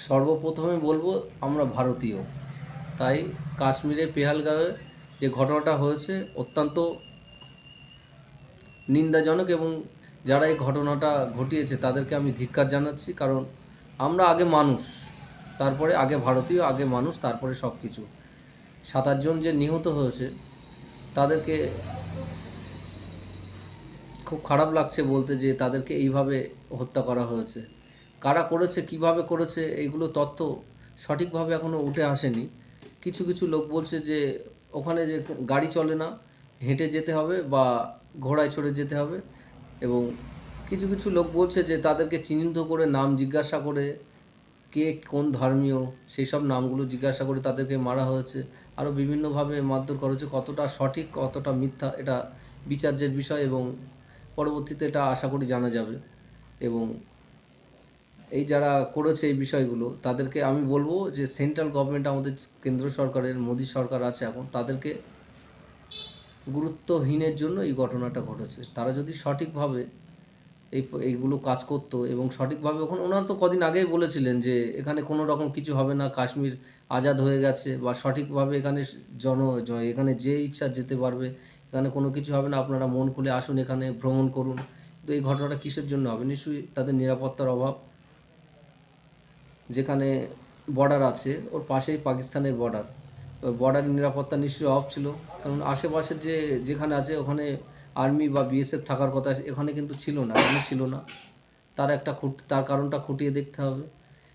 সর্বপ্রথমে বলবো আমরা ভারতীয়, তাই কাশ্মীরের পেহেলগাঁওয়ে যে ঘটনাটা হয়েছে অত্যন্ত নিন্দাজনক এবং যারা এই ঘটনাটা ঘটিয়েছে তাদেরকে আমি ধিক্কার জানাচ্ছি। কারণ আমরা আগে মানুষ, তারপরে আগে ভারতীয়, আগে মানুষ, তারপরে সব কিছু। ৭-৮ জন যে নিহত হয়েছে তাদেরকে খুব খারাপ লাগছে বলতে, যে তাদেরকে এইভাবে হত্যা করা হয়েছে। কারা করেছে, কিভাবে করেছে, এইগুলো তথ্য সঠিকভাবে এখনও উঠে আসেনি। কিছু কিছু লোক বলছে যে ওখানে যে গাড়ি চলে না, হেঁটে যেতে হবে বা ঘোড়ায় চড়ে যেতে হবে, এবং কিছু কিছু লোক বলছে যে তাদেরকে চিহ্নিত করে নাম জিজ্ঞাসা করে কে কোন ধর্মীয় সেই সব নামগুলো জিজ্ঞাসা করে তাদেরকে মারা হয়েছে। আরও বিভিন্নভাবে মারধর করা হয়েছে। কতটা সঠিক কতটা মিথ্যা এটা বিচার্যের বিষয়, এবং পরবর্তীতে এটা আশা করি জানা যাবে। এবং এই যারা করেছে এই বিষয়গুলো তাদেরকে আমি বলবো যে সেন্ট্রাল গভর্নমেন্ট, আমাদের কেন্দ্র সরকারের মোদী সরকার আছে এখন, তাদেরকে গুরুত্বহীনের জন্য এই ঘটনাটা ঘটেছে। তারা যদি সঠিকভাবে এইগুলো কাজ করতো এবং সঠিকভাবে, ওখানে ওনারা তো কদিন আগেই বলেছিলেন যে এখানে কোনো রকম কিছু হবে না, কাশ্মীর আজাদ হয়ে গেছে, বা সঠিকভাবে এখানে এখানে যে ইচ্ছা যেতে পারবে, এখানে কোনো কিছু হবে না, আপনারা মন খুলে আসুন, এখানে ভ্রমণ করুন। তো এই ঘটনাটা কিসের জন্য হবে? নিশ্চয়ই তাদের নিরাপত্তার অভাব। যেখানে বর্ডার আছে ওর পাশেই পাকিস্তানের বর্ডার, ওই বর্ডারের নিরাপত্তা নিশ্চয়ই অভাব ছিল। কারণ আশেপাশে যেখানে আছে ওখানে আর্মি বা বিএসএফ থাকার কথা, এখানে কিন্তু ছিল না, কেন ছিল না? তার কারণটা খুঁটিয়ে দেখতে হবে।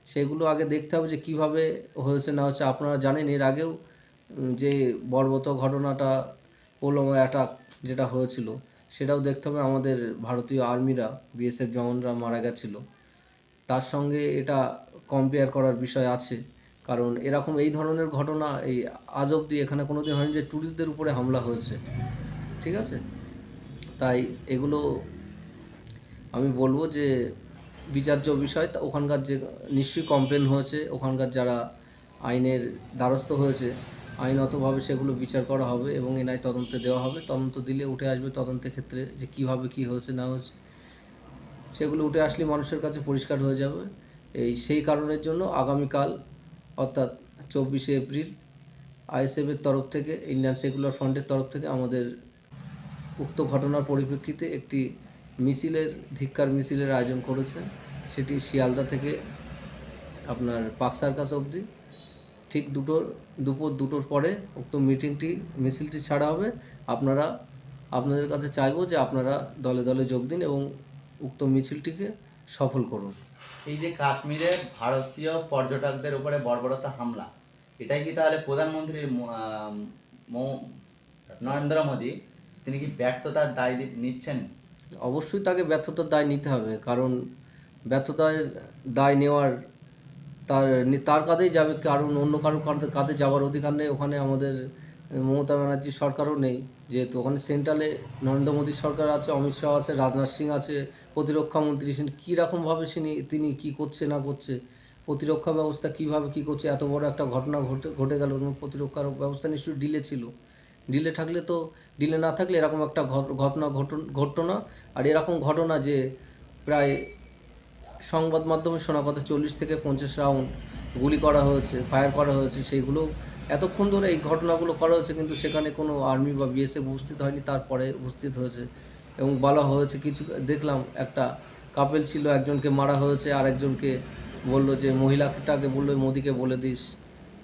সেগুলো আগে দেখতে হবে যে কীভাবে হয়েছে না হচ্ছে। আপনারা জানেন এর আগেও যে বর্বরত ঘটনাটা, পুলওয়ামা অ্যাটাক যেটা হয়েছিল, সেটাও দেখতে হবে। আমাদের ভারতীয় আর্মিরা, বিএসএফ জওয়ানরা মারা গেছিলো, তার সঙ্গে এটা কম্পেয়ার করার বিষয় আছে। কারণ এরকম এই ধরনের ঘটনা এই আজ অবধি এখানে কোনো দিন হয়নি যে ট্যুরিস্টদের উপরে হামলা হয়েছে, ঠিক আছে? তাই এগুলো আমি বলবো যে বিচার্য বিষয়। তা ওখানকার যে নিশ্চয়ই কমপ্লেন হয়েছে, ওখানকার যারা আইনের দ্বারস্থ হয়েছে, আইনতভাবে সেগুলো বিচার করা হবে এবং এনআই তদন্তে দেওয়া হবে। তদন্ত দিলে উঠে আসবে তদন্তের ক্ষেত্রে যে কীভাবে কী হয়েছে না হয়েছে, সেগুলো উঠে আসলে মানুষের কাছে পরিষ্কার হয়ে যাবে। সেই কারণের জন্য আগামীকাল, অর্থাৎ 24শে এপ্রিল, আইএসএফের তরফ থেকে, ইন্ডিয়ান সেকুলার ফ্রন্টের তরফ থেকে আমাদের উক্ত ঘটনার পরিপ্রেক্ষিতে একটি ধিক্কার মিছিলের আয়োজন করেছে। সেটি শিয়ালদা থেকে আপনার পার্ক সার্কাস অবধি, ঠিক দুপুর 2টোর পরে উক্ত মিছিলটি ছাড়া হবে। আপনাদের কাছে চাইবো যে আপনারা দলে দলে যোগ দিন এবং উক্ত মিছিলটিকে সফল করুন। এই যে কাশ্মীরে ভারতীয় পর্যটকদের উপরে বর্বরতা হামলা, এটাই কি তাহলে প্রধানমন্ত্রী নরেন্দ্র মোদী, তিনি কি ব্যর্থতার দায় নিচ্ছেন? অবশ্যই তাকে ব্যর্থতার দায় নিতে হবে। কারণ ব্যর্থতার দায় নেওয়ার তার কাঁধেই যাবে, কারণ অন্য কারোর কাঁধে যাওয়ার অধিকার নেই। ওখানে আমাদের মমতা ব্যানার্জির সরকারও নেই, যেহেতু ওখানে সেন্ট্রালে নরেন্দ্র মোদীর সরকার আছে, অমিত শাহ আছে, রাজনাথ সিং আছে, প্রতিরক্ষামন্ত্রী। কীরকমভাবে তিনি কী করছে না করছে, প্রতিরক্ষা ব্যবস্থা কীভাবে কী করছে, এত বড় একটা ঘটনা ঘটে গেল, প্রতিরক্ষার ব্যবস্থা নিশ্চয়ই ডিলে না থাকলে এরকম একটা ঘটনা ঘটতো না। আর এরকম ঘটনা যে প্রায় সংবাদ মাধ্যমে শোনা কথা 40 থেকে 50 রাউন্ড গুলি করা হয়েছে, ফায়ার করা হয়েছে, সেইগুলো এতক্ষণ ধরে এই ঘটনাগুলো করা হয়েছে, কিন্তু সেখানে কোনো আর্মি বা বিএসএফ উপস্থিত হয়নি, তারপরে উপস্থিত হয়েছে। এবং বলা হয়েছে, কিছু দেখলাম একটা কাপেল ছিল, একজনকে মারা হয়েছে, আর একজনকে বললো যে মহিলাটাকে বললো মোদিকে বলে দিস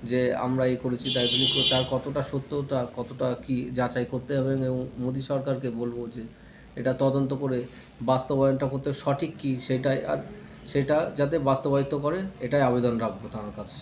যে আমরা এই করেছি তাই। তার কতটা সত্যতা, কতটা কি যাচাই করতে হবে, এবং মোদী সরকারকে বলবো যে এটা তদন্ত করে বাস্তবায়নটা করতে, সঠিক কী সেটা যাতে বাস্তবায়িত করে, এটাই আবেদন রাখবো তার কাছে।